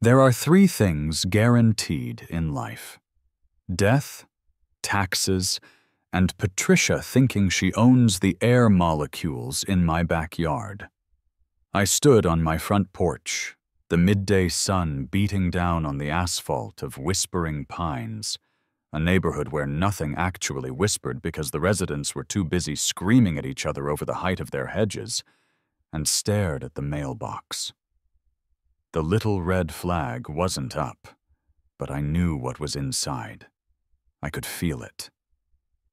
There are three things guaranteed in life: death, taxes, and Patricia thinking she owns the air molecules in my backyard. I stood on my front porch, the midday sun beating down on the asphalt of Whispering Pines, a neighborhood where nothing actually whispered because the residents were too busy screaming at each other over the height of their hedges, and stared at the mailbox. The little red flag wasn't up, but I knew what was inside. I could feel it.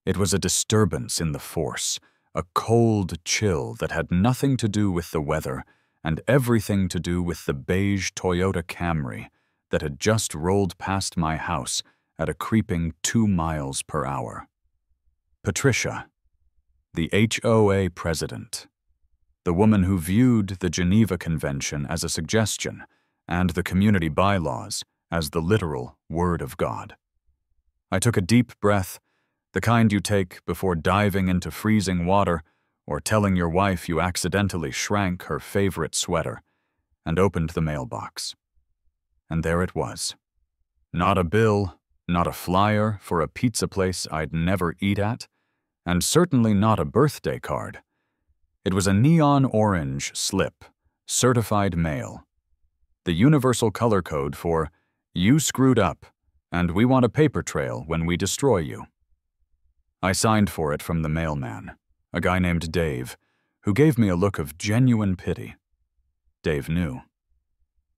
It was a disturbance in the force, a cold chill that had nothing to do with the weather and everything to do with the beige Toyota Camry that had just rolled past my house at a creeping 2 miles per hour. Patricia, the HOA president, the woman who viewed the Geneva Convention as a suggestion and the community bylaws as the literal word of God. I took a deep breath, the kind you take before diving into freezing water or telling your wife you accidentally shrank her favorite sweater, and opened the mailbox. And there it was. Not a bill, not a flyer for a pizza place I'd never eat at, and certainly not a birthday card. It was a neon orange slip, certified mail. The universal color code for, "You screwed up, and we want a paper trail when we destroy you." I signed for it from the mailman, a guy named Dave, who gave me a look of genuine pity. Dave knew.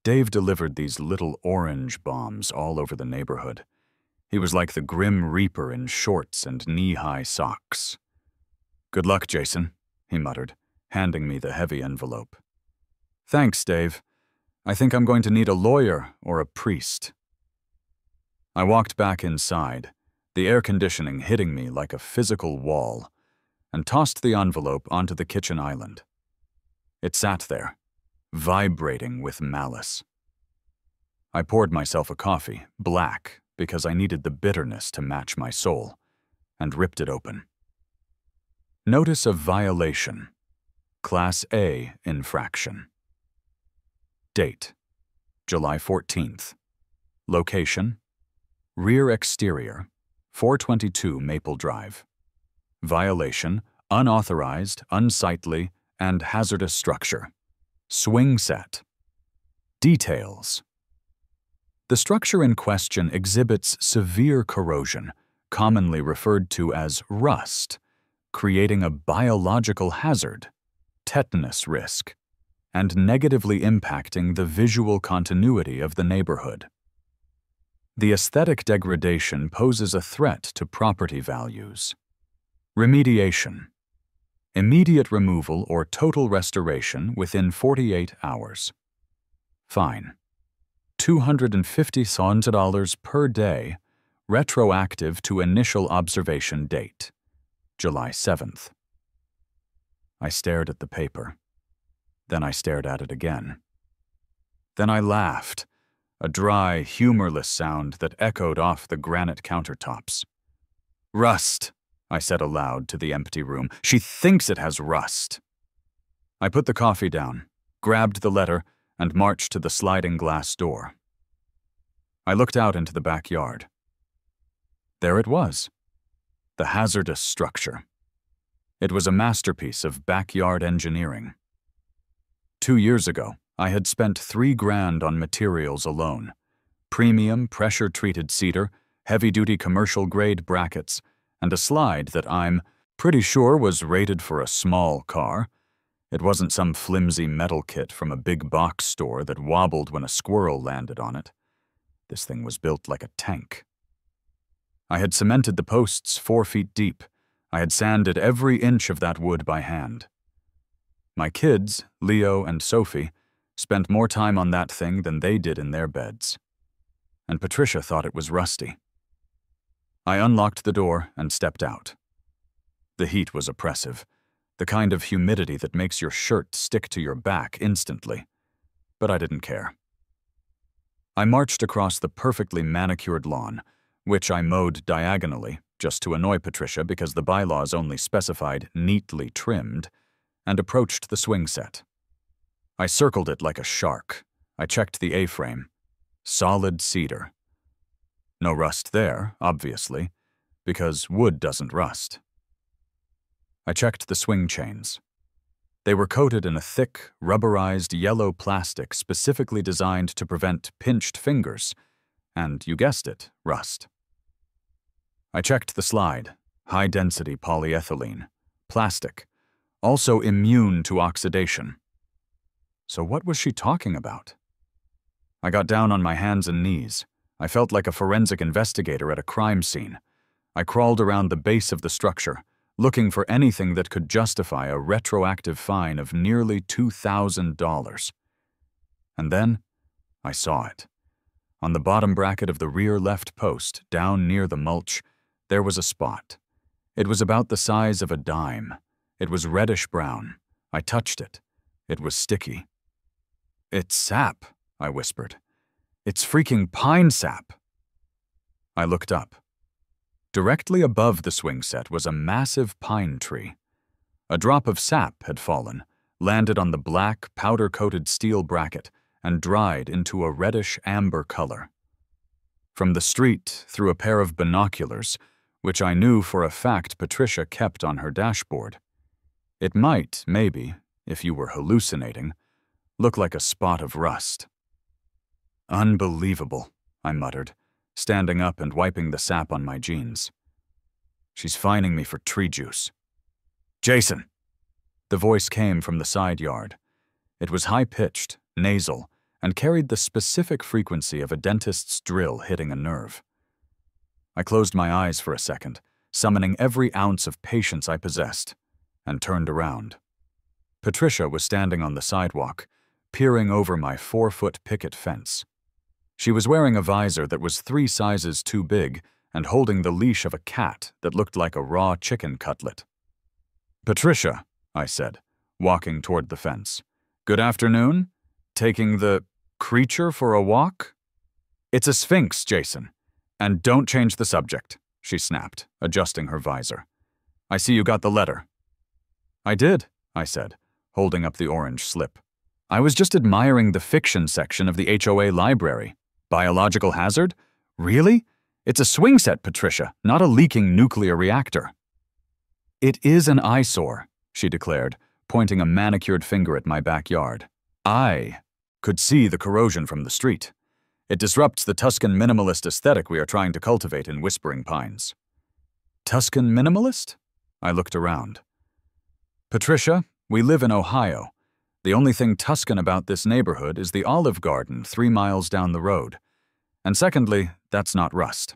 Dave delivered these little orange bombs all over the neighborhood. He was like the Grim Reaper in shorts and knee-high socks. "Good luck, Jason," he muttered, handing me the heavy envelope. "Thanks, Dave. I think I'm going to need a lawyer or a priest." I walked back inside, the air conditioning hitting me like a physical wall, and tossed the envelope onto the kitchen island. It sat there, vibrating with malice. I poured myself a coffee, black, because I needed the bitterness to match my soul, and ripped it open. Notice of violation. Class A infraction. Date: July 14th. Location: rear exterior, 422 Maple Drive. Violation: unauthorized, unsightly, and hazardous structure. Swing set. Details. The structure in question exhibits severe corrosion, commonly referred to as rust, creating a biological hazard, tetanus risk, and negatively impacting the visual continuity of the neighborhood. The aesthetic degradation poses a threat to property values. Remediation. Immediate removal or total restoration within 48 hours. Fine: $250 per day, retroactive to initial observation date, July 7th. I stared at the paper. Then I stared at it again. Then I laughed, a dry, humorless sound that echoed off the granite countertops. "Rust," I said aloud to the empty room. "She thinks it has rust." I put the coffee down, grabbed the letter, and marched to the sliding glass door. I looked out into the backyard. There it was, the hazardous structure. It was a masterpiece of backyard engineering. 2 years ago, I had spent $3,000 on materials alone: premium pressure-treated cedar, heavy-duty commercial-grade brackets, and a slide that I'm pretty sure was rated for a small car. It wasn't some flimsy metal kit from a big box store that wobbled when a squirrel landed on it. This thing was built like a tank. I had cemented the posts 4 feet deep. I had sanded every inch of that wood by hand. My kids, Leo and Sophie, spent more time on that thing than they did in their beds. And Patricia thought it was rusty. I unlocked the door and stepped out. The heat was oppressive, the kind of humidity that makes your shirt stick to your back instantly. But I didn't care. I marched across the perfectly manicured lawn, which I mowed diagonally, just to annoy Patricia because the bylaws only specified neatly trimmed, and approached the swing set. I circled it like a shark. I checked the A-frame. solid cedar. No rust there, obviously, because wood doesn't rust. I checked the swing chains. They were coated in a thick, rubberized yellow plastic specifically designed to prevent pinched fingers, and, you guessed it, rust. I checked the slide, high-density polyethylene, plastic, also immune to oxidation. So what was she talking about? I got down on my hands and knees. I felt like a forensic investigator at a crime scene. I crawled around the base of the structure, looking for anything that could justify a retroactive fine of nearly $2,000. And then, I saw it. On the bottom bracket of the rear left post, down near the mulch, there was a spot. It was about the size of a dime. It was reddish-brown. I touched it. It was sticky. "It's sap," I whispered. "It's freaking pine sap." I looked up. Directly above the swing set was a massive pine tree. A drop of sap had fallen, landed on the black, powder-coated steel bracket, and dried into a reddish-amber color. From the street, through a pair of binoculars, which I knew for a fact Patricia kept on her dashboard, it might, maybe, if you were hallucinating, look like a spot of rust. "Unbelievable," I muttered, standing up and wiping the sap on my jeans. "She's fining me for tree juice." "Jason!" The voice came from the side yard. It was high-pitched, nasal, and carried the specific frequency of a dentist's drill hitting a nerve. I closed my eyes for a second, summoning every ounce of patience I possessed, and turned around. Patricia was standing on the sidewalk, peering over my 4-foot picket fence. She was wearing a visor that was 3 sizes too big and holding the leash of a cat that looked like a raw chicken cutlet. "Patricia," I said, walking toward the fence. "Good afternoon? Taking the creature for a walk?" "It's a sphinx, Jason. And don't change the subject," she snapped, adjusting her visor. "I see you got the letter." "I did," I said, holding up the orange slip. "I was just admiring the fiction section of the HOA library. Biological hazard? Really? It's a swing set, Patricia, not a leaking nuclear reactor." "It is an eyesore," she declared, pointing a manicured finger at my backyard. "I could see the corrosion from the street. It disrupts the Tuscan minimalist aesthetic we are trying to cultivate in Whispering Pines." "Tuscan minimalist?" I looked around. "Patricia, we live in Ohio. The only thing Tuscan about this neighborhood is the Olive Garden 3 miles down the road. And secondly, that's not rust."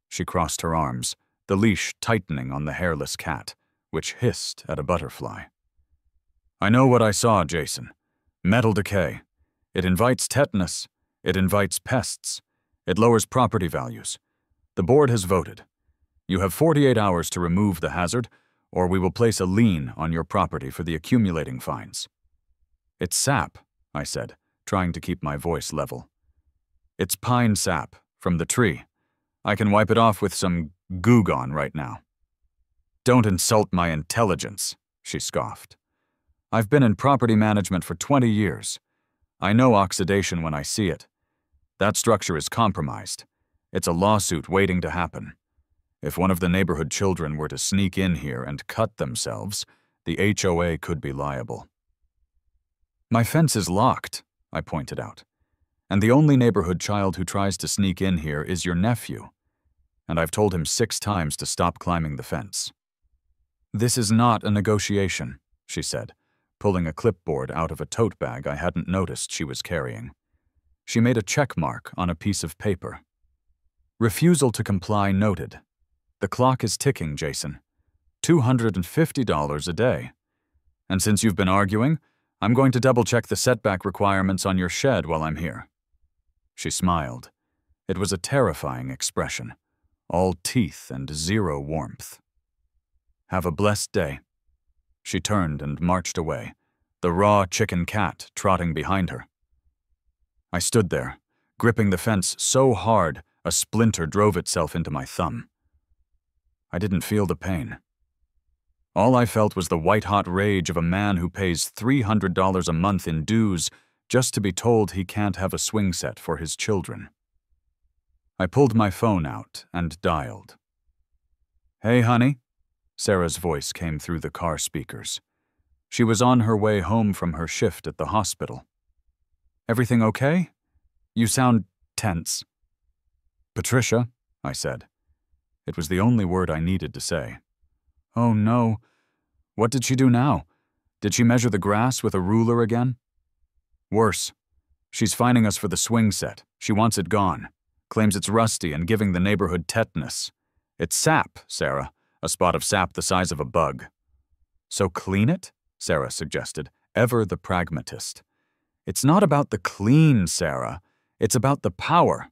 She crossed her arms, the leash tightening on the hairless cat, which hissed at a butterfly. "I know what I saw, Jason. Metal decay. It invites tetanus. It invites pests. It lowers property values. The board has voted. You have 48 hours to remove the hazard, or we will place a lien on your property for the accumulating fines." "It's sap," I said, trying to keep my voice level. "It's pine sap, from the tree. I can wipe it off with some Goo Gone right now." "Don't insult my intelligence," she scoffed. "I've been in property management for 20 years. I know oxidation when I see it. That structure is compromised. It's a lawsuit waiting to happen. If one of the neighborhood children were to sneak in here and cut themselves, the HOA could be liable." "My fence is locked," I pointed out. "And the only neighborhood child who tries to sneak in here is your nephew. And I've told him 6 times to stop climbing the fence." "This is not a negotiation," she said, pulling a clipboard out of a tote bag I hadn't noticed she was carrying. She made a check mark on a piece of paper. "Refusal to comply noted. The clock is ticking, Jason. $250 a day. And since you've been arguing, I'm going to double-check the setback requirements on your shed while I'm here." She smiled. It was a terrifying expression, all teeth and 0 warmth. "Have a blessed day." She turned and marched away, the raw chicken cat trotting behind her. I stood there, gripping the fence so hard a splinter drove itself into my thumb. I didn't feel the pain. All I felt was the white-hot rage of a man who pays $300 a month in dues just to be told he can't have a swing set for his children. I pulled my phone out and dialed. "Hey, honey," Sarah's voice came through the car speakers. She was on her way home from her shift at the hospital. "Everything okay? You sound tense." "Patricia," I said. It was the only word I needed to say. "Oh no. What did she do now? Did she measure the grass with a ruler again?" "Worse. She's fining us for the swing set. She wants it gone. Claims it's rusty and giving the neighborhood tetanus. It's sap, Sarah, a spot of sap the size of a bug." "So clean it?" Sarah suggested, ever the pragmatist. "It's not about the clean, Sarah. It's about the power.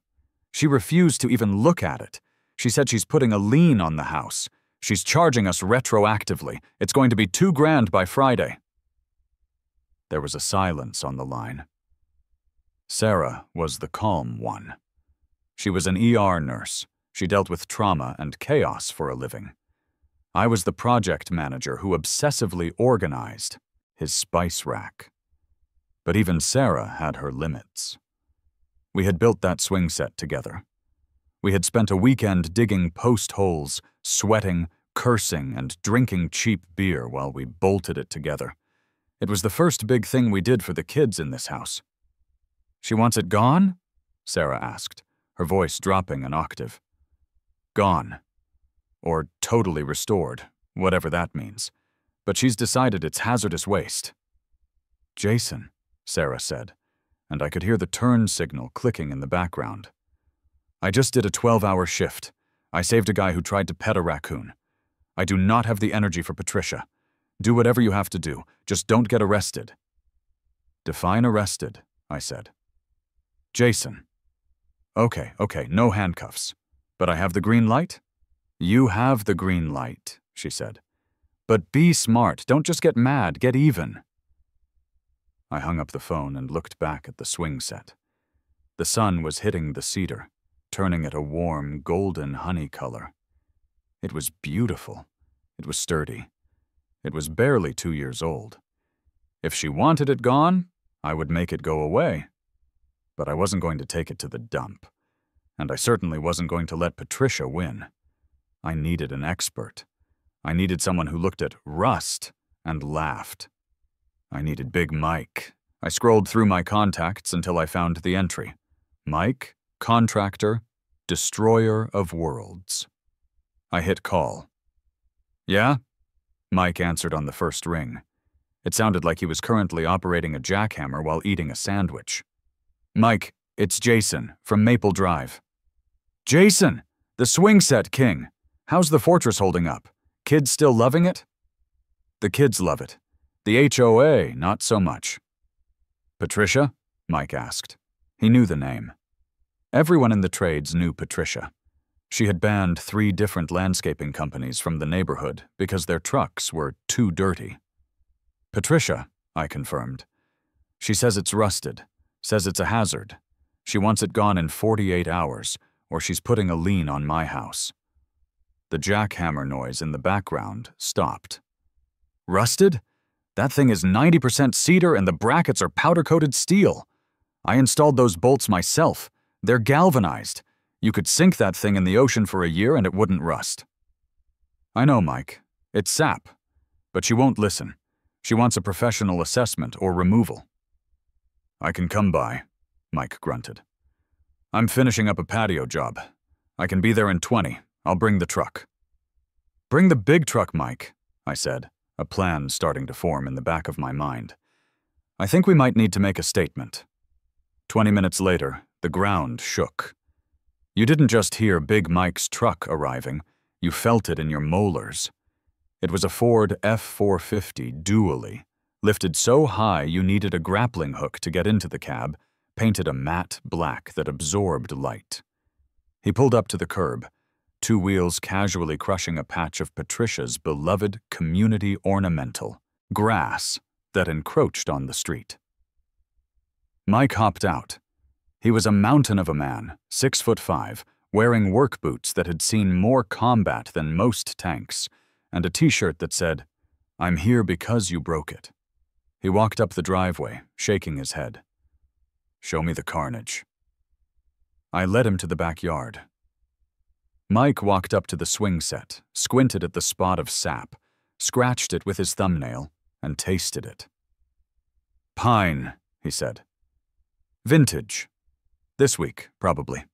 She refused to even look at it. She said she's putting a lien on the house. She's charging us retroactively. It's going to be $2,000 by Friday." There was a silence on the line. Sarah was the calm one. She was an ER nurse. She dealt with trauma and chaos for a living. I was the project manager who obsessively organized his spice rack. But even Sarah had her limits. We had built that swing set together. We had spent a weekend digging post holes, sweating, cursing, and drinking cheap beer while we bolted it together. It was the first big thing we did for the kids in this house. "She wants it gone?" Sarah asked, her voice dropping an octave. "Gone. Or totally restored, whatever that means. But she's decided it's hazardous waste." "Jason," Sarah said, and I could hear the turn signal clicking in the background. "I just did a 12-hour shift. I saved a guy who tried to pet a raccoon. I do not have the energy for Patricia. Do whatever you have to do. Just don't get arrested." "Define arrested," I said. "Jason." Okay, no handcuffs. But I have the green light?" "You have the green light," she said. "But be smart. Don't just get mad. Get even." I hung up the phone and looked back at the swing set. The sun was hitting the cedar, turning it a warm, golden honey color. It was beautiful. It was sturdy. It was barely 2 years old. If she wanted it gone, I would make it go away. But I wasn't going to take it to the dump. And I certainly wasn't going to let Patricia win. I needed an expert. I needed someone who looked at rust and laughed. I needed Big Mike. I scrolled through my contacts until I found the entry. Mike, contractor, destroyer of worlds. I hit call. "Yeah?" Mike answered on the first ring. It sounded like he was currently operating a jackhammer while eating a sandwich. "Mike, it's Jason from Maple Drive." "Jason, the swing set king. How's the fortress holding up? Kids still loving it?" "The kids love it. The HOA, not so much." "Patricia?" Mike asked. He knew the name. Everyone in the trades knew Patricia. She had banned 3 different landscaping companies from the neighborhood because their trucks were too dirty. "Patricia," I confirmed. "She says it's rusted, says it's a hazard. She wants it gone in 48 hours, or she's putting a lien on my house." The jackhammer noise in the background stopped. "Rusted? That thing is 90% cedar and the brackets are powder-coated steel. I installed those bolts myself. They're galvanized. You could sink that thing in the ocean for a year and it wouldn't rust." "I know, Mike. It's sap. But she won't listen. She wants a professional assessment or removal." "I can come by," Mike grunted. "I'm finishing up a patio job. I can be there in 20. I'll bring the truck." "Bring the big truck, Mike," I said, a plan starting to form in the back of my mind. "I think we might need to make a statement." 20 minutes later, the ground shook. You didn't just hear Big Mike's truck arriving, you felt it in your molars. It was a Ford F-450 dually, lifted so high you needed a grappling hook to get into the cab, painted a matte black that absorbed light. He pulled up to the curb, 2 wheels casually crushing a patch of Patricia's beloved community ornamental, grass, that encroached on the street. Mike hopped out. He was a mountain of a man, 6'5", wearing work boots that had seen more combat than most tanks, and a t-shirt that said, "I'm here because you broke it." He walked up the driveway, shaking his head. Show me the carnage. I led him to the backyard. Mike walked up to the swing set, squinted at the spot of sap, scratched it with his thumbnail, and tasted it. Pine, he said. Vintage. This week, probably.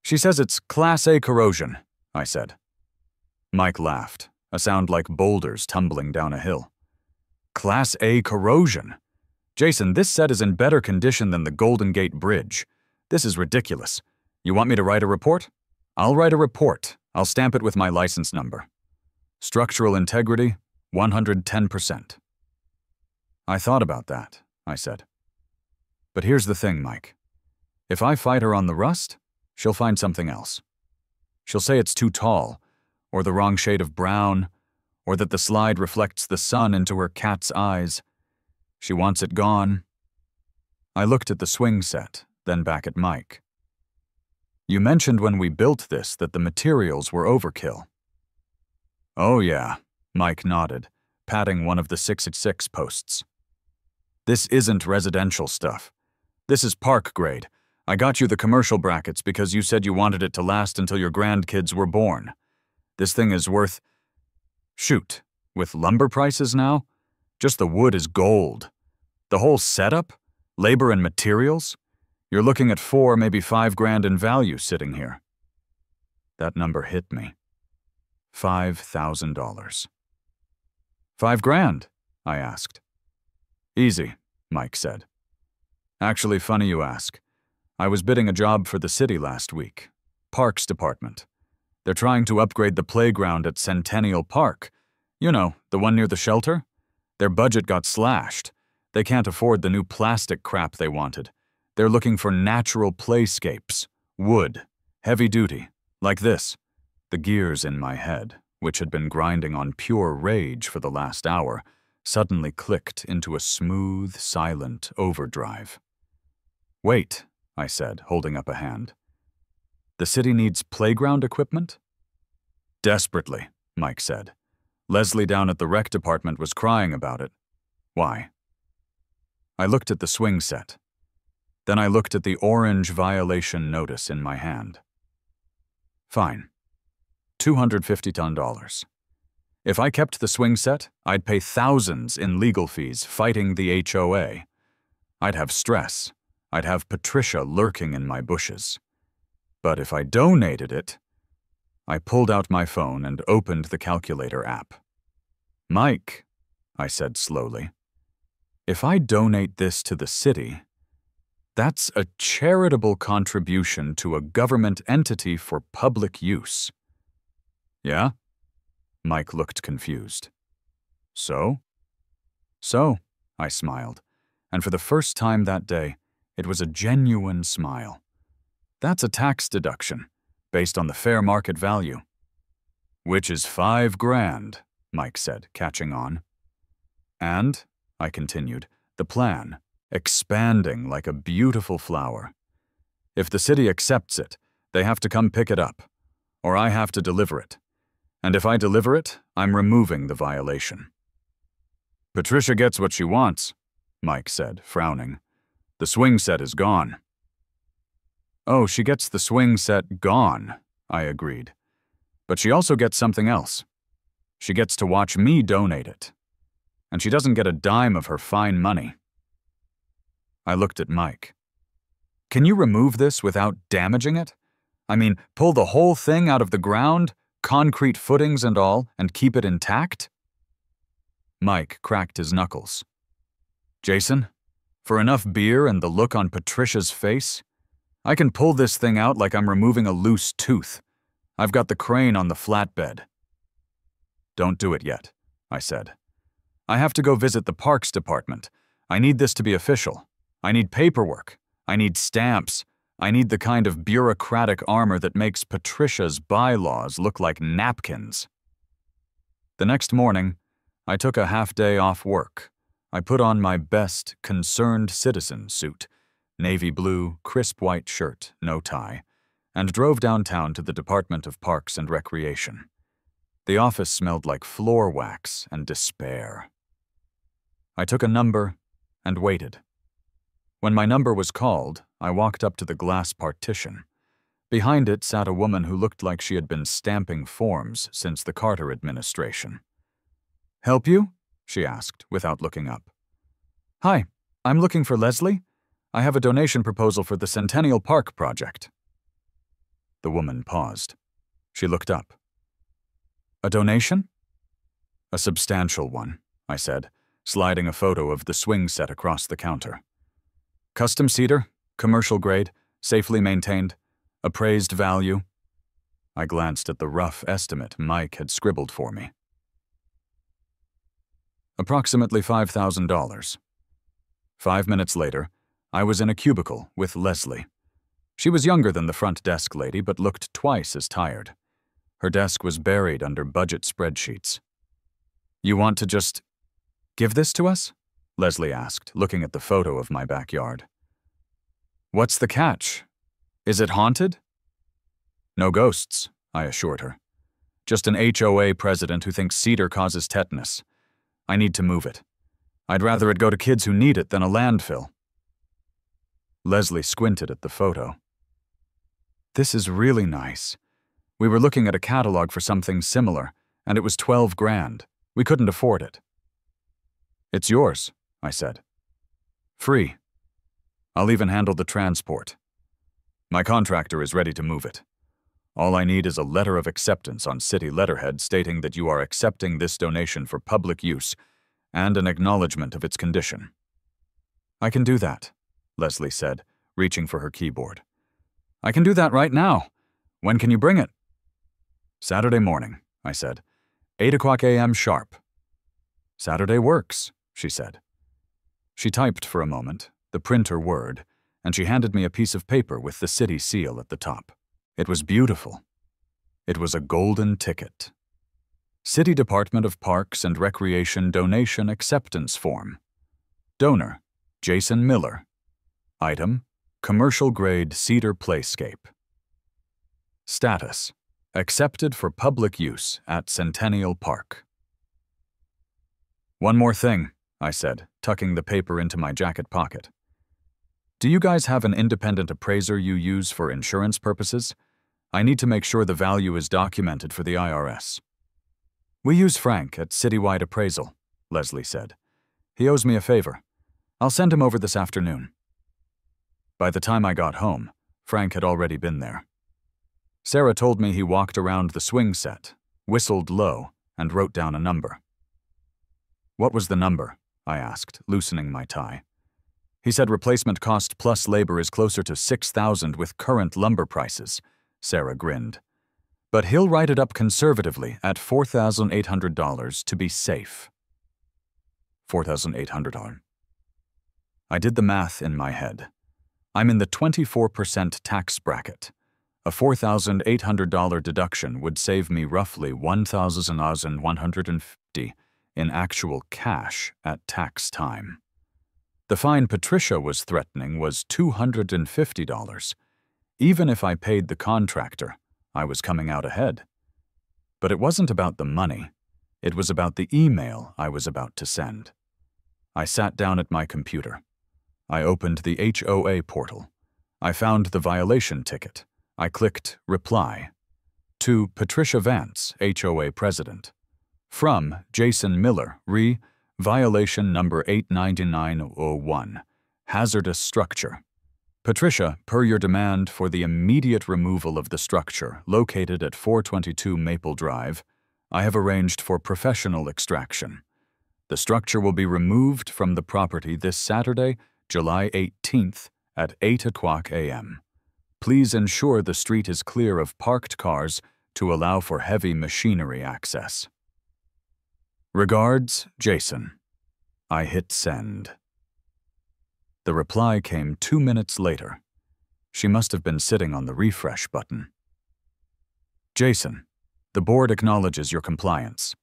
She says it's Class A corrosion, I said. Mike laughed, a sound like boulders tumbling down a hill. Class A corrosion? Jason, this set is in better condition than the Golden Gate Bridge. This is ridiculous. You want me to write a report? I'll write a report. I'll stamp it with my license number. Structural integrity, 110%. I thought about that, I said. But here's the thing, Mike. If I fight her on the rust, she'll find something else. She'll say it's too tall, or the wrong shade of brown, or that the slide reflects the sun into her cat's eyes. She wants it gone. I looked at the swing set, then back at Mike. You mentioned when we built this that the materials were overkill. Oh yeah, Mike nodded, patting one of the 6x6 posts. This isn't residential stuff. This is park grade. I got you the commercial brackets because you said you wanted it to last until your grandkids were born. This thing is worth… Shoot, with lumber prices now? Just the wood is gold. The whole setup, labor and materials, you're looking at 4, maybe 5 grand in value sitting here. That number hit me. $5,000. 5 grand? I asked. Easy, Mike said. Actually, funny you ask. I was bidding a job for the city last week. Parks Department. They're trying to upgrade the playground at Centennial Park. You know, the one near the shelter? Their budget got slashed. They can't afford the new plastic crap they wanted. They're looking for natural playscapes. Wood. Heavy duty. Like this. The gears in my head, which had been grinding on pure rage for the last hour, suddenly clicked into a smooth, silent overdrive. Wait, I said, holding up a hand. The city needs playground equipment? Desperately, Mike said. Leslie down at the rec department was crying about it. Why? I looked at the swing set. Then I looked at the orange violation notice in my hand. Fine. $250. If I kept the swing set, I'd pay thousands in legal fees fighting the HOA. I'd have stress. I'd have Patricia lurking in my bushes. But if I donated it… I pulled out my phone and opened the calculator app. Mike, I said slowly, if I donate this to the city, that's a charitable contribution to a government entity for public use. Yeah? Mike looked confused. So? So, I smiled, and for the first time that day, it was a genuine smile. That's a tax deduction, based on the fair market value. Which is 5 grand, Mike said, catching on. And, I continued, the plan, expanding like a beautiful flower. If the city accepts it, they have to come pick it up, or I have to deliver it. And if I deliver it, I'm removing the violation. Patricia gets what she wants, Mike said, frowning. The swing set is gone. Oh, she gets the swing set gone, I agreed. But she also gets something else. She gets to watch me donate it. And she doesn't get a dime of her fine money. I looked at Mike. Can you remove this without damaging it? I mean, pull the whole thing out of the ground, concrete footings and all, and keep it intact? Mike cracked his knuckles. Jason, for enough beer and the look on Patricia's face, I can pull this thing out like I'm removing a loose tooth. I've got the crane on the flatbed. Don't do it yet, I said. I have to go visit the Parks Department. I need this to be official. I need paperwork. I need stamps. I need the kind of bureaucratic armor that makes Patricia's bylaws look like napkins. The next morning, I took a half-day off work. I put on my best concerned citizen suit, navy blue, crisp white shirt, no tie, and drove downtown to the Department of Parks and Recreation. The office smelled like floor wax and despair. I took a number and waited. When my number was called, I walked up to the glass partition. Behind it sat a woman who looked like she had been stamping forms since the Carter administration. "Help you?" she asked, without looking up. "Hi, I'm looking for Leslie. I have a donation proposal for the Centennial Park project." The woman paused. She looked up. "A donation?" "A substantial one," I said, sliding a photo of the swing set across the counter. "Custom cedar, commercial grade, safely maintained, appraised value." I glanced at the rough estimate Mike had scribbled for me. Approximately $5,000. 5 minutes later, I was in a cubicle with Leslie. She was younger than the front desk lady, but looked twice as tired. Her desk was buried under budget spreadsheets. "You want to just give this to us?" Leslie asked, looking at the photo of my backyard. "What's the catch? Is it haunted?" "No ghosts," I assured her. "Just an HOA president who thinks cedar causes tetanus. I need to move it. I'd rather it go to kids who need it than a landfill." Leslie squinted at the photo. "This is really nice. We were looking at a catalog for something similar, and it was $12,000. We couldn't afford it." "It's yours," I said. "Free. I'll even handle the transport. My contractor is ready to move it. All I need is a letter of acceptance on city letterhead stating that you are accepting this donation for public use and an acknowledgement of its condition." "I can do that," Leslie said, reaching for her keyboard. "I can do that right now. When can you bring it?" "Saturday morning," I said. 8:00 a.m. sharp." "Saturday works," she said. She typed for a moment, the printer word, and she handed me a piece of paper with the city seal at the top. It was beautiful. It was a golden ticket. City Department of Parks and Recreation Donation Acceptance Form. Donor, Jason Miller. Item, commercial grade cedar playscape. Status, accepted for public use at Centennial Park. "One more thing," I said, tucking the paper into my jacket pocket. "Do you guys have an independent appraiser you use for insurance purposes? I need to make sure the value is documented for the IRS." "We use Frank at Citywide Appraisal," Leslie said. "He owes me a favor. I'll send him over this afternoon." By the time I got home, Frank had already been there. Sarah told me he walked around the swing set, whistled low, and wrote down a number. "What was the number?" I asked, loosening my tie. "He said replacement cost plus labor is closer to $6,000 with current lumber prices," Sarah grinned. "But he'll write it up conservatively at $4,800 to be safe." $4,800. I did the math in my head. I'm in the 24% tax bracket. A $4,800 deduction would save me roughly $1,150 in actual cash at tax time. The fine Patricia was threatening was $250. Even if I paid the contractor, I was coming out ahead. But it wasn't about the money. It was about the email I was about to send. I sat down at my computer. I opened the HOA portal. I found the violation ticket. I clicked Reply. To Patricia Vance, HOA President. From Jason Miller, Violation number 89901. Hazardous structure. Patricia, per your demand for the immediate removal of the structure located at 422 Maple Drive, I have arranged for professional extraction. The structure will be removed from the property this Saturday, July 18th at 8:00 a.m. Please ensure the street is clear of parked cars to allow for heavy machinery access. Regards, Jason. I hit send. The reply came 2 minutes later. She must have been sitting on the refresh button. Jason, the board acknowledges your compliance.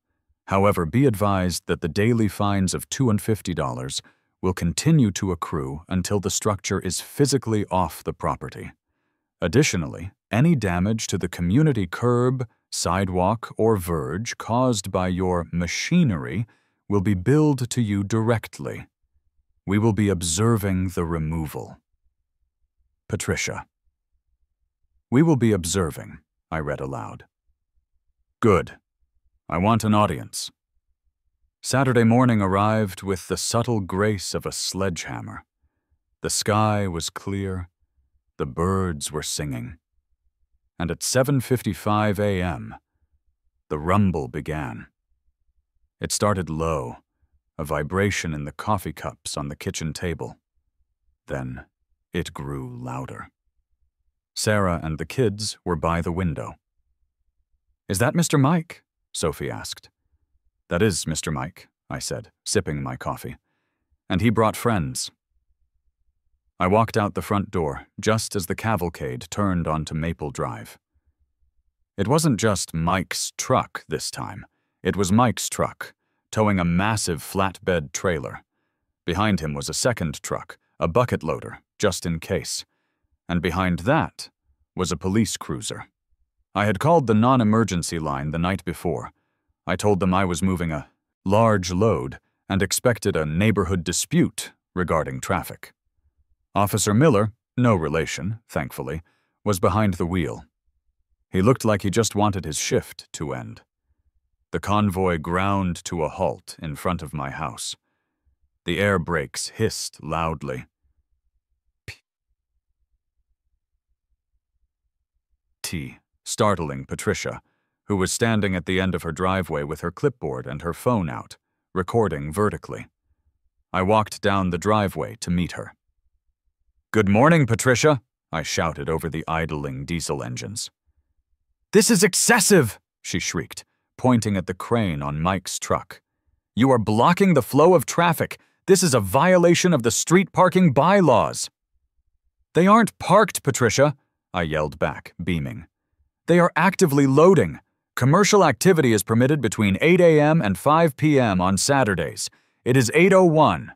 However, be advised that the daily fines of $250 will continue to accrue until the structure is physically off the property. Additionally, any damage to the community curb, sidewalk, or verge caused by your machinery will be billed to you directly. We will be observing the removal. Patricia. We will be observing, I read aloud. Good. I want an audience. Saturday morning arrived with the subtle grace of a sledgehammer. The sky was clear. The birds were singing. And at 7:55 a.m., the rumble began. It started low, a vibration in the coffee cups on the kitchen table. Then it grew louder. Sarah and the kids were by the window. "Is that Mr. Mike?" Sophie asked. "That is Mr. Mike," I said, sipping my coffee. "And he brought friends." I walked out the front door just as the cavalcade turned onto Maple Drive. It wasn't just Mike's truck this time. It was Mike's truck, towing a massive flatbed trailer. Behind him was a second truck, a bucket loader, just in case. And behind that was a police cruiser. I had called the non-emergency line the night before. I told them I was moving a large load and expected a neighborhood dispute regarding traffic. Officer Miller, no relation, thankfully, was behind the wheel. He looked like he just wanted his shift to end. The convoy ground to a halt in front of my house. The air brakes hissed loudly. Startling Patricia, who was standing at the end of her driveway with her clipboard and her phone out, recording vertically. I walked down the driveway to meet her. "Good morning, Patricia," I shouted over the idling diesel engines. "This is excessive," she shrieked, pointing at the crane on Mike's truck. "You are blocking the flow of traffic. This is a violation of the street parking bylaws." "They aren't parked, Patricia," I yelled back, beaming. "They are actively loading. Commercial activity is permitted between 8 a.m. and 5 p.m. on Saturdays. It is 8:01.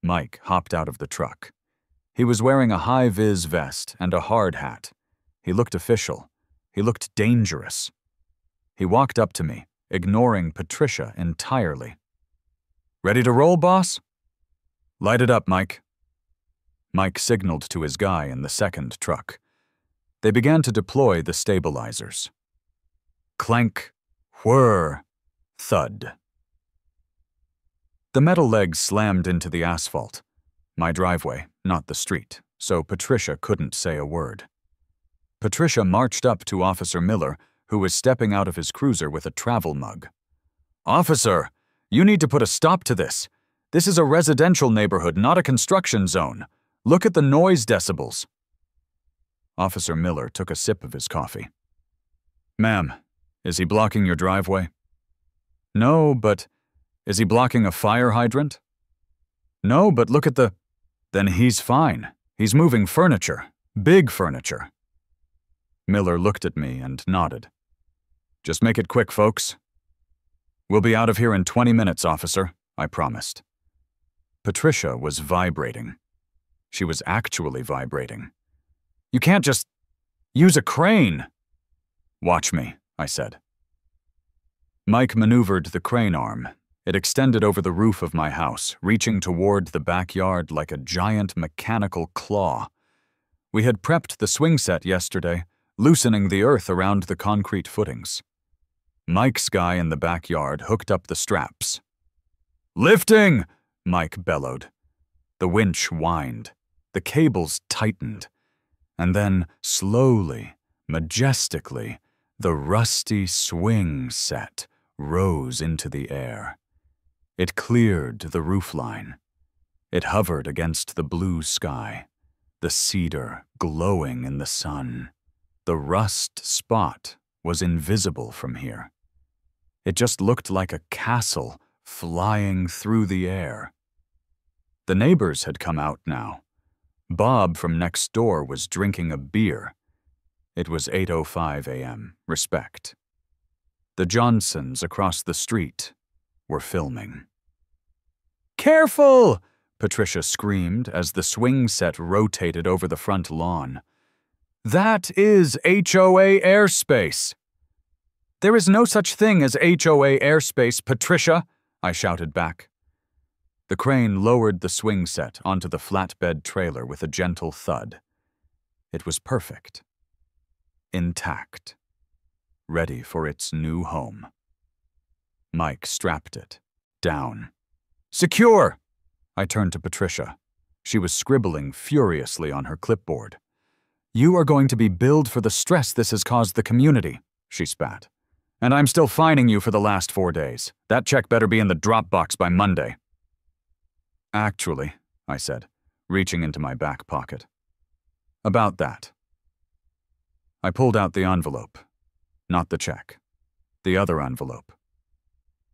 Mike hopped out of the truck. He was wearing a high-vis vest and a hard hat. He looked official. He looked dangerous. He walked up to me, ignoring Patricia entirely. "Ready to roll, boss?" "Light it up, Mike." Mike signaled to his guy in the second truck. They began to deploy the stabilizers. Clank, whir, thud. The metal legs slammed into the asphalt. My driveway, not the street, so Patricia couldn't say a word. Patricia marched up to Officer Miller, who was stepping out of his cruiser with a travel mug. "Officer, you need to put a stop to this. This is a residential neighborhood, not a construction zone. Look at the noise decibels." Officer Miller took a sip of his coffee. "Ma'am, is he blocking your driveway?" "No, but is he blocking a fire hydrant?" "No, but look at the—" "Then he's fine. He's moving furniture. Big furniture." Miller looked at me and nodded. "Just make it quick, folks." "We'll be out of here in 20 minutes, officer," I promised. Patricia was vibrating. She was actually vibrating. "You can't just use a crane." "Watch me," I said. Mike maneuvered the crane arm. It extended over the roof of my house, reaching toward the backyard like a giant mechanical claw. We had prepped the swing set yesterday, loosening the earth around the concrete footings. Mike's guy in the backyard hooked up the straps. "Lifting!" Mike bellowed. The winch whined. The cables tightened. And then, slowly, majestically, the rusty swing set rose into the air. It cleared the roofline. It hovered against the blue sky, the cedar glowing in the sun. The rust spot was invisible from here. It just looked like a castle flying through the air. The neighbors had come out now. Bob from next door was drinking a beer. It was 8:05 a.m., respect. The Johnsons across the street were filming. "Careful!" Patricia screamed as the swing set rotated over the front lawn. "That is HOA airspace." "There is no such thing as HOA airspace, Patricia," I shouted back. The crane lowered the swing set onto the flatbed trailer with a gentle thud. It was perfect. Intact. Ready for its new home. Mike strapped it. Down. "Secure!" I turned to Patricia. She was scribbling furiously on her clipboard. "You are going to be billed for the stress this has caused the community," she spat. "And I'm still fining you for the last 4 days. That check better be in the Dropbox by Monday." "Actually," I said, reaching into my back pocket. "About that." I pulled out the envelope. Not the check. The other envelope.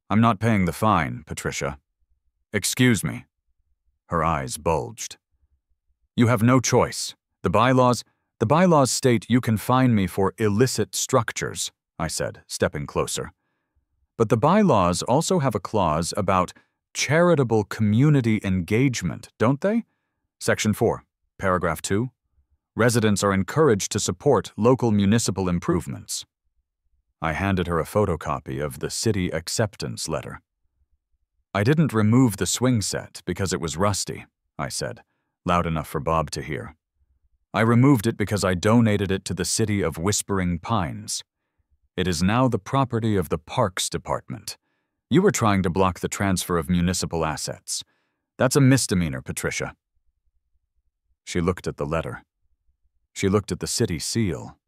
"I'm not paying the fine, Patricia." "Excuse me." Her eyes bulged. "You have no choice. The bylaws state you can fine me for illicit structures," I said, stepping closer. "But the bylaws also have a clause about charitable community engagement, don't they? Section 4, paragraph 2. Residents are encouraged to support local municipal improvements." I handed her a photocopy of the city acceptance letter. "I didn't remove the swing set because it was rusty," I said, loud enough for Bob to hear. "I removed it because I donated it to the city of Whispering Pines. It is now the property of the Parks Department. You were trying to block the transfer of municipal assets. That's a misdemeanor, Patricia." She looked at the letter. She looked at the city seal.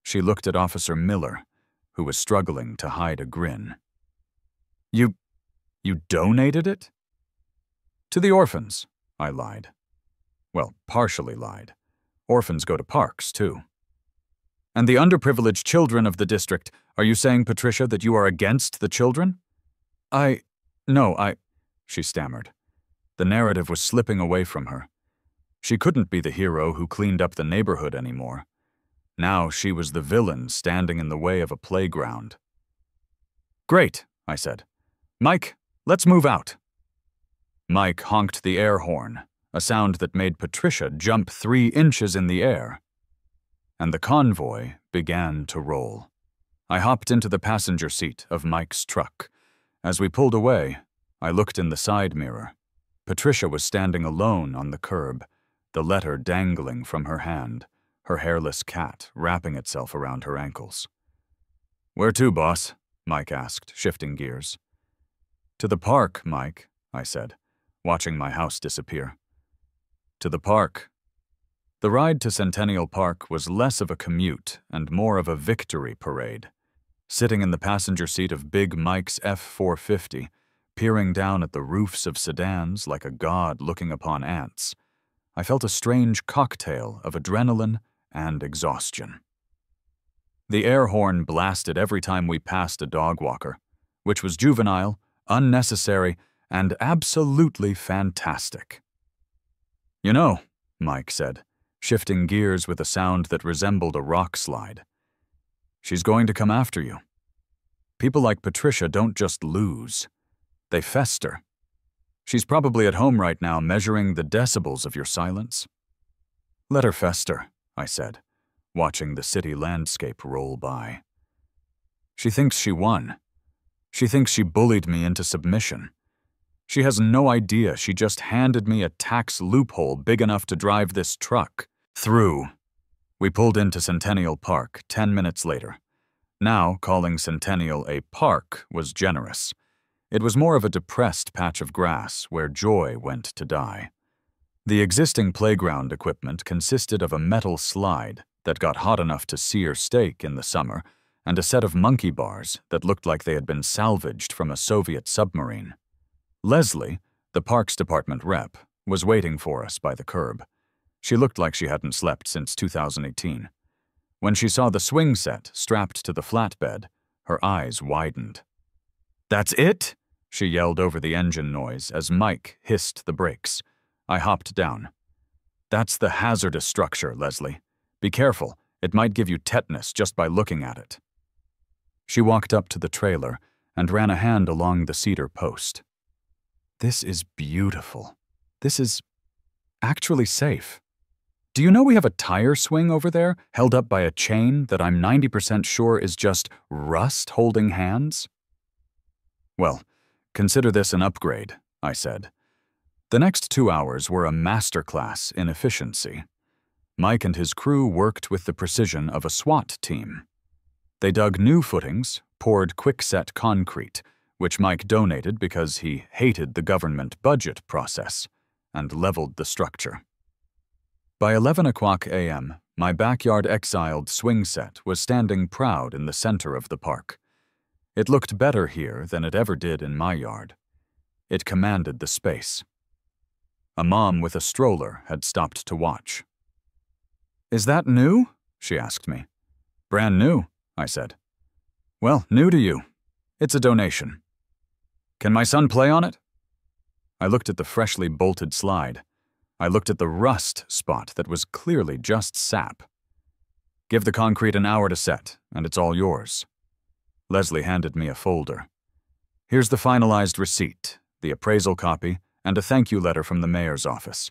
She looked at Officer Miller, who was struggling to hide a grin. You donated it?" "To the orphans," I lied. Well, partially lied. Orphans go to parks, too. "And the underprivileged children of the district, are you saying, Patricia, that you are against the children?" No, she stammered. The narrative was slipping away from her. She couldn't be the hero who cleaned up the neighborhood anymore. Now she was the villain standing in the way of a playground. "Great," I said. "Mike, let's move out." Mike honked the air horn, a sound that made Patricia jump 3 inches in the air. And the convoy began to roll. I hopped into the passenger seat of Mike's truck. As we pulled away, I looked in the side mirror. Patricia was standing alone on the curb, the letter dangling from her hand, her hairless cat wrapping itself around her ankles. "Where to, boss?" Mike asked, shifting gears. "To the park, Mike," I said, watching my house disappear. "To the park." The ride to Centennial Park was less of a commute and more of a victory parade. Sitting in the passenger seat of Big Mike's F-450, peering down at the roofs of sedans like a god looking upon ants, I felt a strange cocktail of adrenaline and exhaustion. The air horn blasted every time we passed a dog walker, which was juvenile, unnecessary, and absolutely fantastic. "You know," Mike said, shifting gears with a sound that resembled a rock slide, "she's going to come after you. People like Patricia don't just lose. They fester. She's probably at home right now measuring the decibels of your silence." "Let her fester," I said, watching the city landscape roll by. "She thinks she won. She thinks she bullied me into submission. She has no idea she just handed me a tax loophole big enough to drive this truck through." We pulled into Centennial Park 10 minutes later. Now, calling Centennial a park was generous. It was more of a depressed patch of grass where joy went to die. The existing playground equipment consisted of a metal slide that got hot enough to sear steak in the summer and a set of monkey bars that looked like they had been salvaged from a Soviet submarine. Leslie, the Parks Department rep, was waiting for us by the curb. She looked like she hadn't slept since 2018. When she saw the swing set strapped to the flatbed, her eyes widened. "That's it?" she yelled over the engine noise as Mike hissed the brakes. I hopped down. "That's the hazardous structure, Leslie. Be careful, it might give you tetanus just by looking at it." She walked up to the trailer and ran a hand along the cedar post. "This is beautiful. This is actually safe. Do you know we have a tire swing over there, held up by a chain that I'm 90% sure is just rust holding hands?" "Well, consider this an upgrade," I said. The next 2 hours were a masterclass in efficiency. Mike and his crew worked with the precision of a SWAT team. They dug new footings, poured quickset concrete, which Mike donated because he hated the government budget process, and leveled the structure. By 11 o'clock a.m., my backyard exiled swing set was standing proud in the center of the park. It looked better here than it ever did in my yard. It commanded the space. A mom with a stroller had stopped to watch. "Is that new?" she asked me. "Brand new," I said. "Well, new to you. It's a donation. Can my son play on it?" I looked at the freshly bolted slide. I looked at the rust spot that was clearly just sap. "Give the concrete an hour to set, and it's all yours." Leslie handed me a folder. "Here's the finalized receipt, the appraisal copy, and a thank you letter from the mayor's office.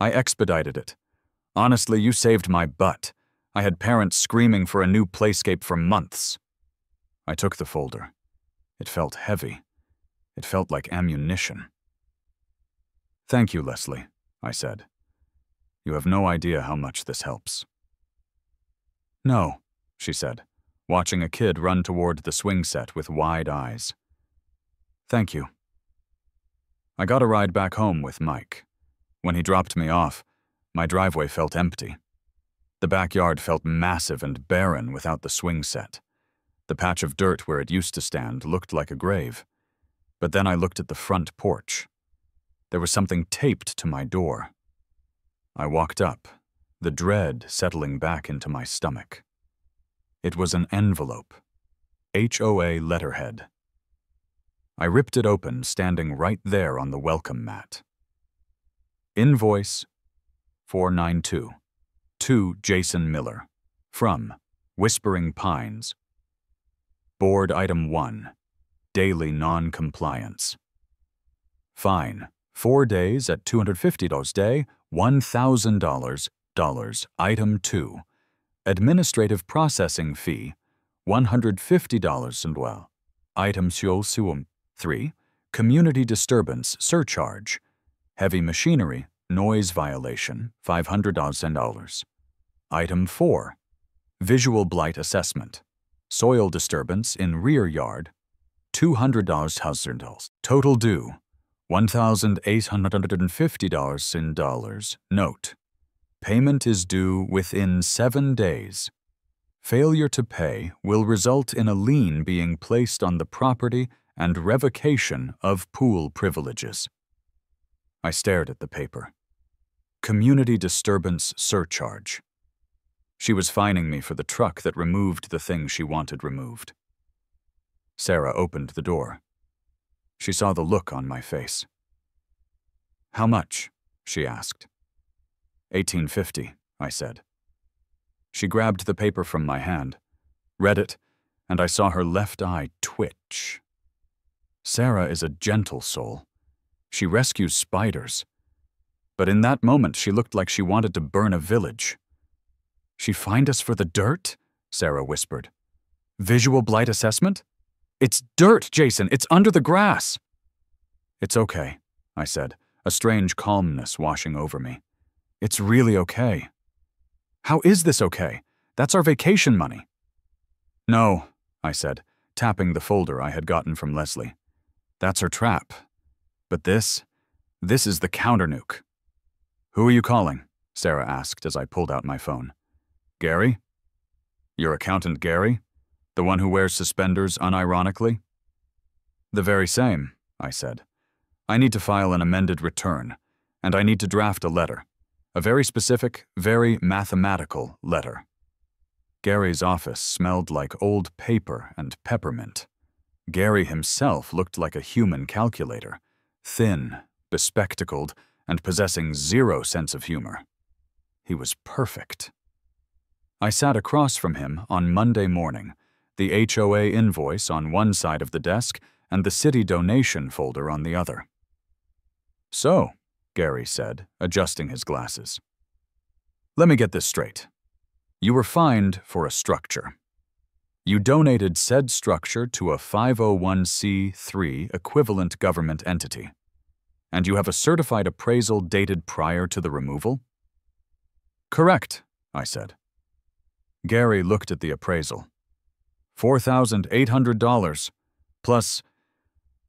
I expedited it. Honestly, you saved my butt. I had parents screaming for a new playscape for months." I took the folder. It felt heavy. It felt like ammunition. "Thank you, Leslie," I said. "You have no idea how much this helps." "No," she said, watching a kid run toward the swing set with wide eyes. "Thank you." I got a ride back home with Mike. When he dropped me off, my driveway felt empty. The backyard felt massive and barren without the swing set. The patch of dirt where it used to stand looked like a grave. But then I looked at the front porch. There was something taped to my door. I walked up, the dread settling back into my stomach. It was an envelope. HOA letterhead. I ripped it open, standing right there on the welcome mat. Invoice 492. To Jason Miller. From Whispering Pines. Board Item 1. Daily non-compliance. Fine. 4 days at $250 day, $1,000. Item 2. Administrative processing fee, $150 and well. Item 3. Community disturbance surcharge. Heavy machinery, noise violation, $500. Item 4. Visual blight assessment. Soil disturbance in rear yard, $200. Total due, $1,850 in dollars. Note: payment is due within 7 days. Failure to pay will result in a lien being placed on the property and revocation of pool privileges. I stared at the paper. Community disturbance surcharge. She was fining me for the truck that removed the thing she wanted removed. Sarah opened the door. She saw the look on my face. "How much?" she asked. $18.50, I said. She grabbed the paper from my hand, read it, and I saw her left eye twitch. Sarah is a gentle soul. She rescues spiders. But in that moment, she looked like she wanted to burn a village. "She fined us for the dirt?" Sarah whispered. "Visual blight assessment? It's dirt, Jason. It's under the grass." "It's okay," I said, a strange calmness washing over me. "It's really okay." "How is this okay? That's our vacation money." "No," I said, tapping the folder I had gotten from Leslie. "That's her trap. But this is the counter-nuke." "Who are you calling?" Sarah asked as I pulled out my phone. "Gary? Your accountant Gary? The one who wears suspenders unironically?" "The very same," I said. "I need to file an amended return, and I need to draft a letter. A very specific, very mathematical letter." Gary's office smelled like old paper and peppermint. Gary himself looked like a human calculator, thin, bespectacled, and possessing zero sense of humor. He was perfect. I sat across from him on Monday morning, the HOA invoice on one side of the desk and the city donation folder on the other. "So," Gary said, adjusting his glasses. "Let me get this straight. You were fined for a structure. You donated said structure to a 501c3 equivalent government entity. And you have a certified appraisal dated prior to the removal? Correct, I said. Gary looked at the appraisal. $4,800, plus,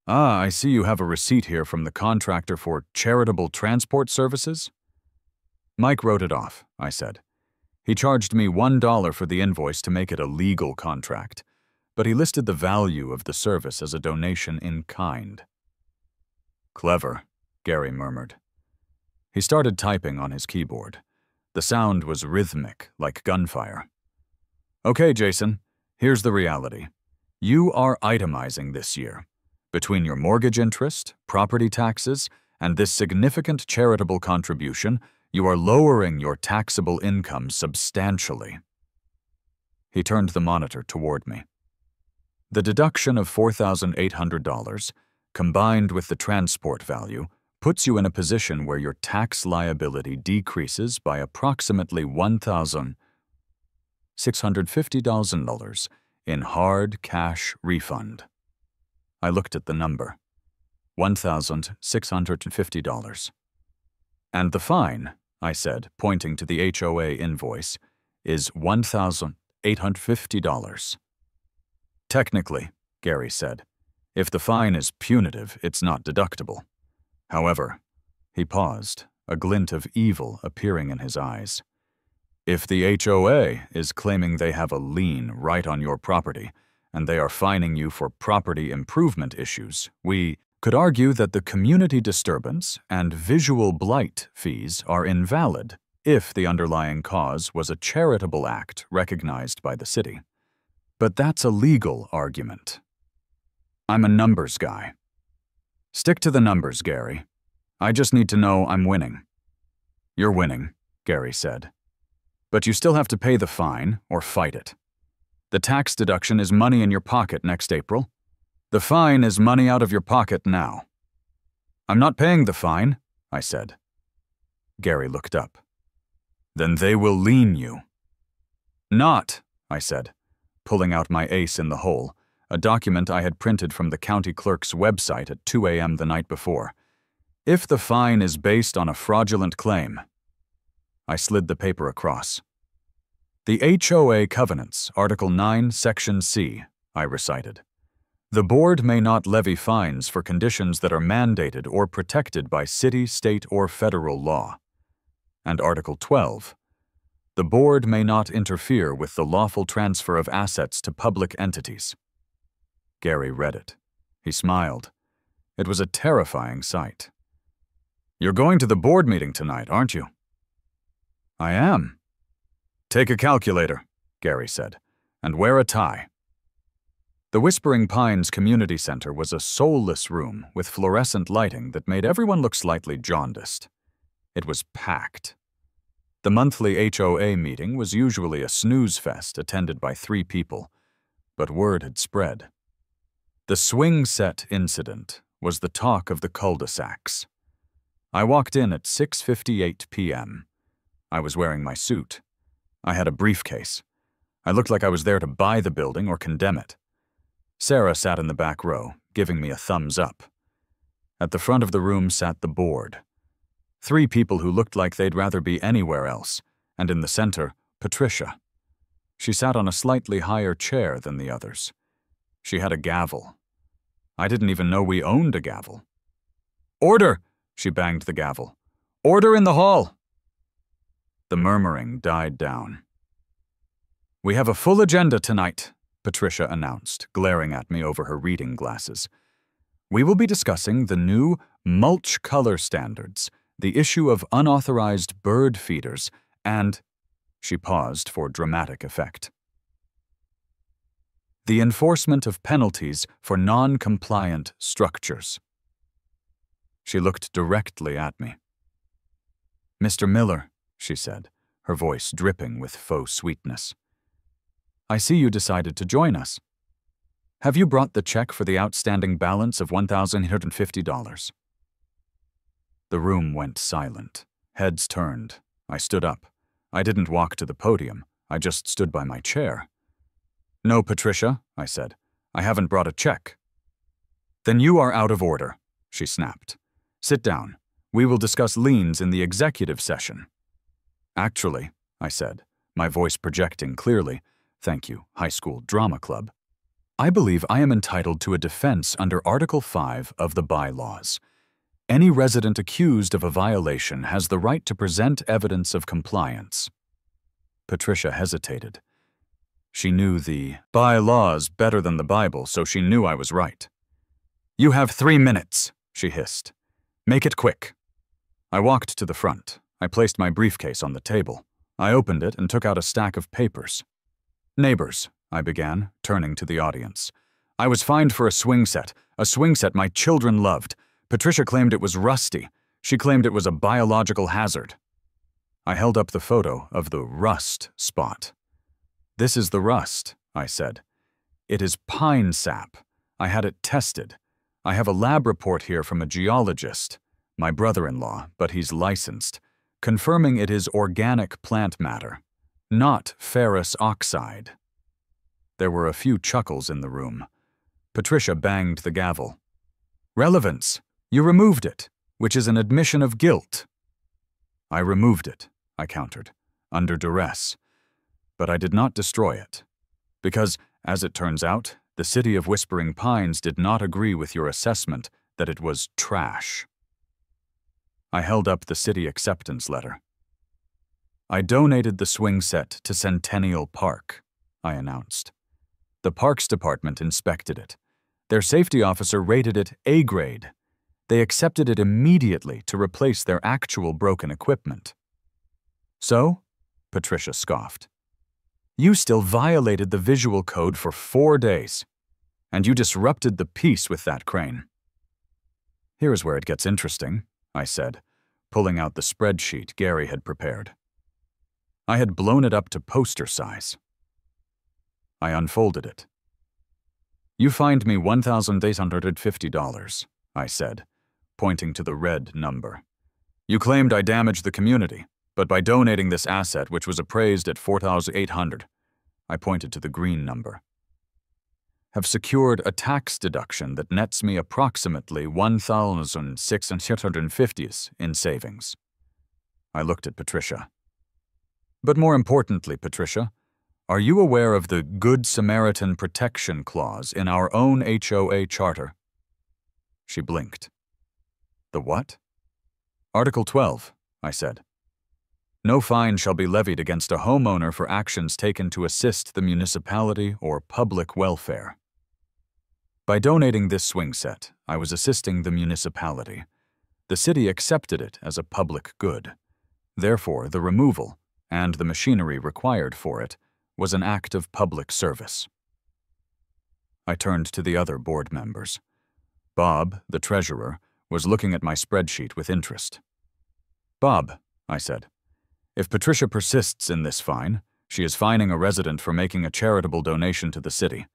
I see you have a receipt here from the contractor for charitable transport services? Mike wrote it off, I said. He charged me $1 for the invoice to make it a legal contract, but he listed the value of the service as a donation in kind. Clever, Gary murmured. He started typing on his keyboard. The sound was rhythmic, like gunfire. Okay, Jason, here's the reality. You are itemizing this year. Between your mortgage interest, property taxes, and this significant charitable contribution, you are lowering your taxable income substantially. He turned the monitor toward me. The deduction of $4,800, combined with the transport value, puts you in a position where your tax liability decreases by approximately $1,650 in hard cash refund. I looked at the number. $1,650. And the fine, I said, pointing to the HOA invoice, is $1,850. Technically, Gary said, if the fine is punitive, it's not deductible. However, he paused, a glint of evil appearing in his eyes. If the HOA is claiming they have a lien right on your property, and they are fining you for property improvement issues, we could argue that the community disturbance and visual blight fees are invalid if the underlying cause was a charitable act recognized by the city. But that's a legal argument. I'm a numbers guy. Stick to the numbers, Gary. I just need to know I'm winning. You're winning, Gary said. But you still have to pay the fine or fight it. The tax deduction is money in your pocket next April. The fine is money out of your pocket now. I'm not paying the fine, I said. Gary looked up. Then they will lien you. Not, I said, pulling out my ace in the hole, a document I had printed from the county clerk's website at 2 a.m. the night before. If the fine is based on a fraudulent claim. I slid the paper across. The HOA Covenants, Article 9, Section C, I recited. The board may not levy fines for conditions that are mandated or protected by city, state, or federal law. And Article 12. The board may not interfere with the lawful transfer of assets to public entities. Gary read it. He smiled. It was a terrifying sight. You're going to the board meeting tonight, aren't you? I am. Take a calculator, Gary said, and wear a tie. The Whispering Pines Community Center was a soulless room with fluorescent lighting that made everyone look slightly jaundiced. It was packed. The monthly HOA meeting was usually a snooze fest attended by 3 people, but word had spread. The swing set incident was the talk of the cul-de-sacs. I walked in at 6:58 p.m. I was wearing my suit. I had a briefcase. I looked like I was there to buy the building or condemn it. Sarah sat in the back row, giving me a thumbs up. At the front of the room sat the board. 3 people who looked like they'd rather be anywhere else, and in the center, Patricia. She sat on a slightly higher chair than the others. She had a gavel. I didn't even know we owned a gavel. Order! She banged the gavel. Order in the hall! The murmuring died down. We have a full agenda tonight, Patricia announced, glaring at me over her reading glasses. We will be discussing the new mulch color standards, the issue of unauthorized bird feeders, and— she paused for dramatic effect. The enforcement of penalties for non-compliant structures. She looked directly at me. Mr. Miller, she said, her voice dripping with faux sweetness. I see you decided to join us. Have you brought the check for the outstanding balance of $1,850? The room went silent. Heads turned. I stood up. I didn't walk to the podium. I just stood by my chair. No, Patricia, I said. I haven't brought a check. Then you are out of order, she snapped. Sit down. We will discuss liens in the executive session. Actually, I said, my voice projecting clearly, thank you, high school drama club, I believe I am entitled to a defense under Article 5 of the bylaws. Any resident accused of a violation has the right to present evidence of compliance. Patricia hesitated. She knew the bylaws better than the Bible, so she knew I was right. You have 3 minutes, she hissed. Make it quick. I walked to the front. I placed my briefcase on the table. I opened it and took out a stack of papers. Neighbors, I began, turning to the audience. I was fined for a swing set my children loved. Patricia claimed it was rusty. She claimed it was a biological hazard. I held up the photo of the rust spot. This is the rust, I said. It is pine sap. I had it tested. I have a lab report here from a geologist, my brother-in-law, but he's licensed, confirming it is organic plant matter, not ferrous oxide. There were a few chuckles in the room. Patricia banged the gavel. Relevance. You removed it, which is an admission of guilt. I removed it, I countered, under duress. But I did not destroy it. Because, as it turns out, the city of Whispering Pines did not agree with your assessment that it was trash. I held up the city acceptance letter. I donated the swing set to Centennial Park, I announced. The Parks Department inspected it. Their safety officer rated it A grade. They accepted it immediately to replace their actual broken equipment. So? Patricia scoffed. You still violated the visual code for 4 days, and you disrupted the peace with that crane. Here's where it gets interesting, I said, pulling out the spreadsheet Gary had prepared. I had blown it up to poster size. I unfolded it. You fined me $1,850, I said, pointing to the red number. You claimed I damaged the community, but by donating this asset, which was appraised at $4,800, I pointed to the green number, have secured a tax deduction that nets me approximately $1,650 in savings. I looked at Patricia. But more importantly, Patricia, are you aware of the Good Samaritan Protection Clause in our own HOA charter? She blinked. The what? Article 12, I said. No fine shall be levied against a homeowner for actions taken to assist the municipality or public welfare. By donating this swing set, I was assisting the municipality. The city accepted it as a public good. Therefore, the removal, and the machinery required for it, was an act of public service. I turned to the other board members. Bob, the treasurer, was looking at my spreadsheet with interest. Bob, I said, if Patricia persists in this fine, she is fining a resident for making a charitable donation to the city.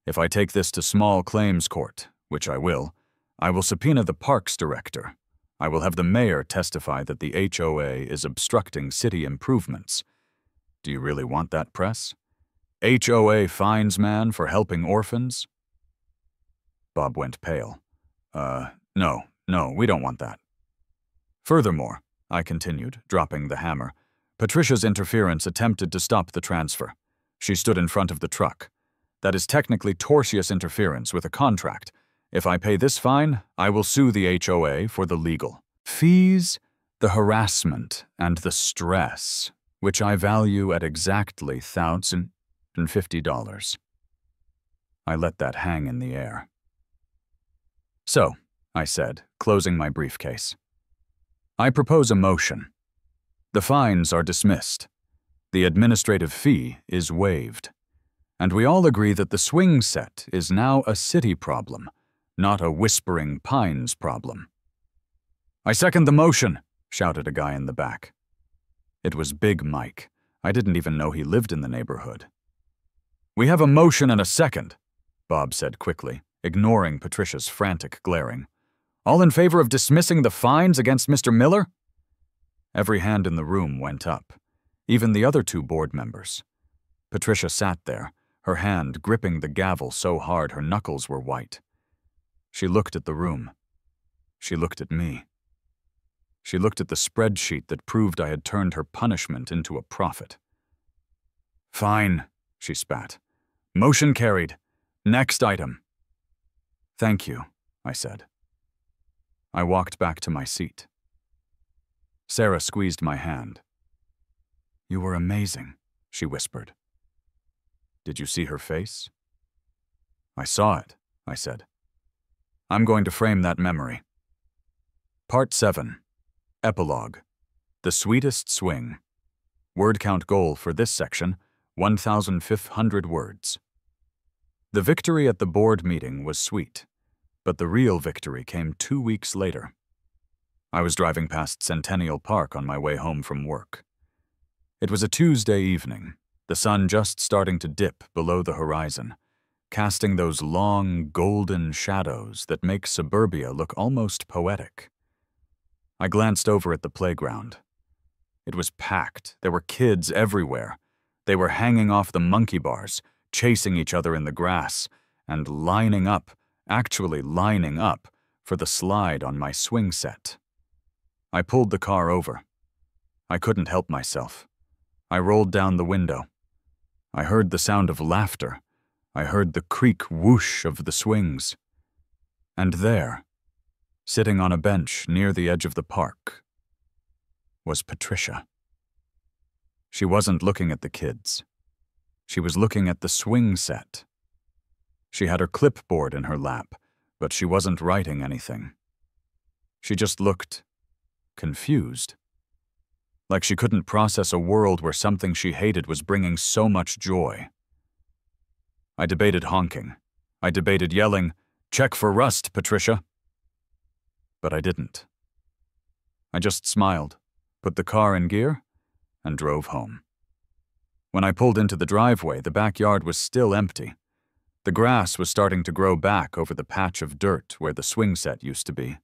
If I take this to small claims court, which I will subpoena the parks director. I will have the mayor testify that the HOA is obstructing city improvements. Do you really want that press? HOA fines man for helping orphans? Bob went pale. No, we don't want that. Furthermore, I continued, dropping the hammer, Patricia's interference attempted to stop the transfer. She stood in front of the truck. That is technically tortious interference with a contract. If I pay this fine, I will sue the HOA for the legal fees, the harassment, and the stress, which I value at exactly $1,050. I let that hang in the air. So, I said, closing my briefcase, I propose a motion. The fines are dismissed. The administrative fee is waived. And we all agree that the swing set is now a city problem, not a Whispering Pines problem. I second the motion, shouted a guy in the back. It was Big Mike. I didn't even know he lived in the neighborhood. We have a motion and a second, Bob said quickly, ignoring Patricia's frantic glaring. All in favor of dismissing the fines against Mr. Miller? Every hand in the room went up, even the other 2 board members. Patricia sat there, her hand gripping the gavel so hard her knuckles were white. She looked at the room. She looked at me. She looked at the spreadsheet that proved I had turned her punishment into a profit. "Fine," she spat. "Motion carried. Next item." "Thank you," I said. I walked back to my seat. Sarah squeezed my hand. "You were amazing," she whispered. "Did you see her face?" "I saw it," I said. "I'm going to frame that memory." Part 7. Epilogue. The Sweetest Swing. Word count goal for this section, 1,500 words. The victory at the board meeting was sweet, but the real victory came 2 weeks later. I was driving past Centennial Park on my way home from work. It was a Tuesday evening, the sun just starting to dip below the horizon, casting those long, golden shadows that make suburbia look almost poetic. I glanced over at the playground. It was packed. There were kids everywhere. They were hanging off the monkey bars, chasing each other in the grass, and lining up, actually lining up, for the slide on my swing set. I pulled the car over. I couldn't help myself. I rolled down the window. I heard the sound of laughter. I heard the creak whoosh of the swings. And there, sitting on a bench near the edge of the park, was Patricia. She wasn't looking at the kids. She was looking at the swing set. She had her clipboard in her lap, but she wasn't writing anything. She just looked confused. Like she couldn't process a world where something she hated was bringing so much joy. I debated honking. I debated yelling, "Check for rust, Patricia." But I didn't. I just smiled, put the car in gear, and drove home. When I pulled into the driveway, the backyard was still empty. The grass was starting to grow back over the patch of dirt where the swing set used to be.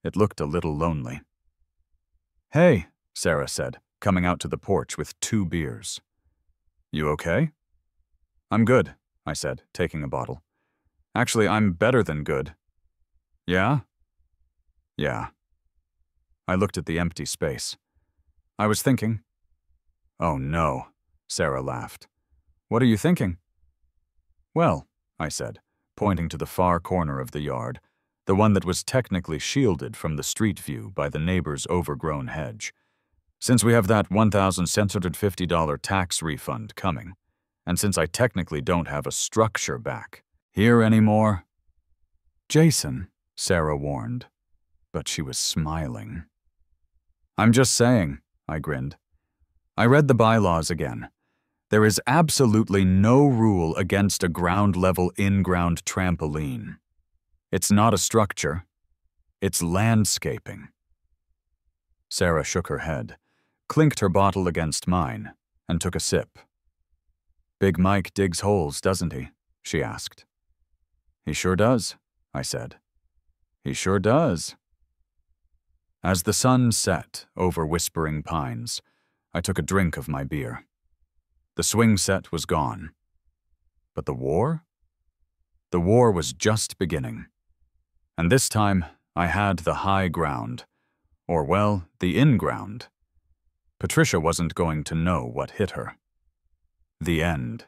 It looked a little lonely. "Hey," Sarah said, coming out to the porch with 2 beers. "You okay?" "I'm good," I said, taking a bottle. "Actually, I'm better than good." "Yeah?" "Yeah." I looked at the empty space. I was thinking. "Oh no," Sarah laughed. "What are you thinking?" "Well," I said, pointing to the far corner of the yard, the one that was technically shielded from the street view by the neighbor's overgrown hedge. "Since we have that $1,650 tax refund coming, and since I technically don't have a structure back here anymore—" "Jason," Sarah warned, but she was smiling. "I'm just saying," I grinned. "I read the bylaws again. There is absolutely no rule against a ground-level in-ground trampoline. It's not a structure. It's landscaping." Sarah shook her head, clinked her bottle against mine, and took a sip. "Big Mike digs holes, doesn't he?" she asked. "He sure does," I said. "He sure does." As the sun set over Whispering Pines, I took a drink of my beer. The swing set was gone. But the war? The war was just beginning. And this time, I had the high ground. Or, well, the in-ground. Patricia wasn't going to know what hit her. The end.